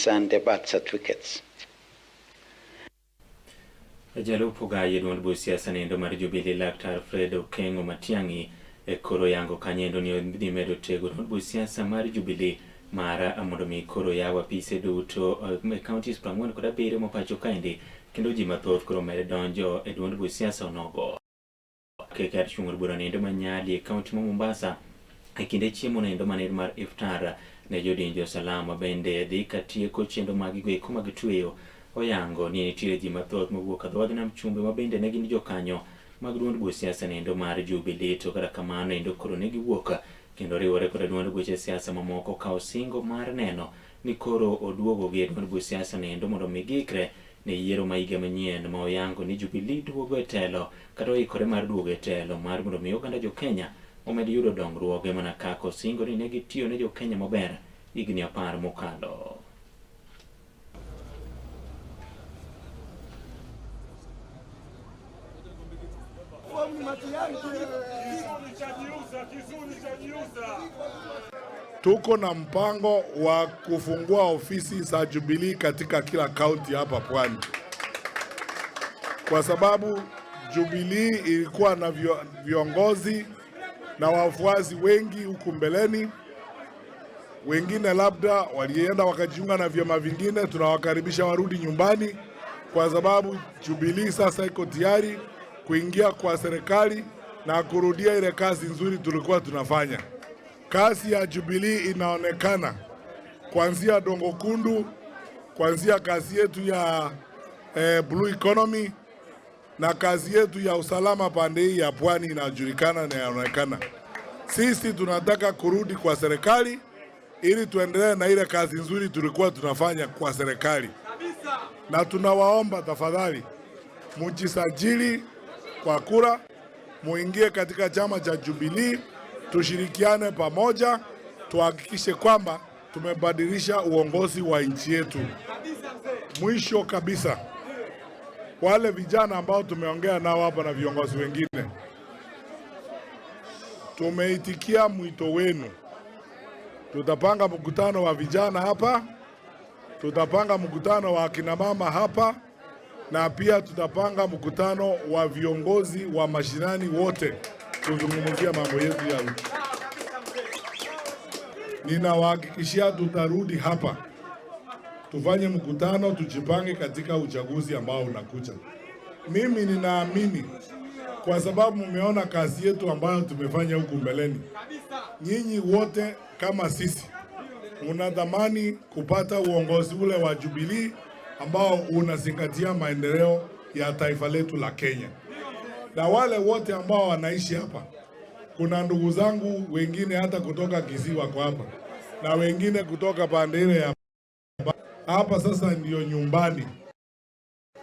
and the birth certificates. Jalupo ga yedwond bu siasa nendo mar Jubilee Laktar Fred Okengo Matiang'i koro yango kanyendo ni dhi medo tego bu siasa mar Jubilee mara mondo mi koro yawa pise duto counties 47 mopacho kaendi kendo ji mathoth koro medo donjo e duond bu siasa onogo. Kekar chung'ur bura nendo manyali e kaunti ma Mombasa kinde chiemo nendo maned mar iftar ne jodinjo salama bende dhi katieko chendo magigo eko mag tweyo oyango ni nitiere ji mathoth mowuok adhood nam chumbi ma bende ne gin jokanyo mag duond buche siasa nendo mar Jubilee. To kata kamano nendo koro ne giwuok kendo riwore kod duond buche siasa mamoko kao singo mar neno ni koro oduogo gi duond buche siasa nendo mondo migikre ne yiero ma higa manyien ma oyango ni Jubilee duogo e telo kata oikore mar duogo e telo mar mondo mi oganda jo Kenya omed yudo dongruoge mana kaka osingo ni ne gitiyo ne jo Kenya maber higni 10 mokalo. Tuko na mpango wa kufungua ofisi za Jubilee katika kila kaunti hapa Pwani, kwa sababu Jubilee ilikuwa na viongozi na wafuasi wengi huku mbeleni. Wengine labda walienda wakajiunga na vyama vingine, tunawakaribisha warudi nyumbani, kwa sababu Jubilee sasa iko tayari kuingia kwa serikali na kurudia ile kazi nzuri tulikuwa tunafanya. Kazi ya Jubilee inaonekana kuanzia Dongo Kundu, kuanzia kazi yetu ya blue economy na kazi yetu ya usalama pande hii ya Pwani inajulikana na inaonekana. Sisi tunataka kurudi kwa serikali ili tuendelee na ile kazi nzuri tulikuwa tunafanya kwa serikali. Na tunawaomba tafadhali mujisajili kwa kura, muingie katika chama cha Jubilee, tushirikiane pamoja, tuhakikishe kwamba tumebadilisha uongozi wa nchi yetu. Mwisho kabisa, wale vijana ambao tumeongea nao hapa na viongozi wengine, tumeitikia mwito wenu. Tutapanga mkutano wa vijana hapa, tutapanga mkutano wa akina mama hapa, na pia tutapanga mkutano wa viongozi wa mashinani wote kuzungumzia mambo yetu ya wiki. Ninawahakikishia tutarudi hapa, tufanye mkutano, tujipange katika uchaguzi ambao unakuja. Mimi ninaamini kwa sababu mmeona kazi yetu ambayo tumefanya huku mbeleni. Nyinyi wote kama sisi mnadhamani kupata uongozi ule wa Jubilee ambao unazingatia maendeleo ya taifa letu la Kenya. Na wale wote ambao wanaishi hapa, kuna ndugu zangu wengine hata kutoka Kisii wako hapa, na wengine kutoka pande ile ya hapa. Sasa ndio nyumbani.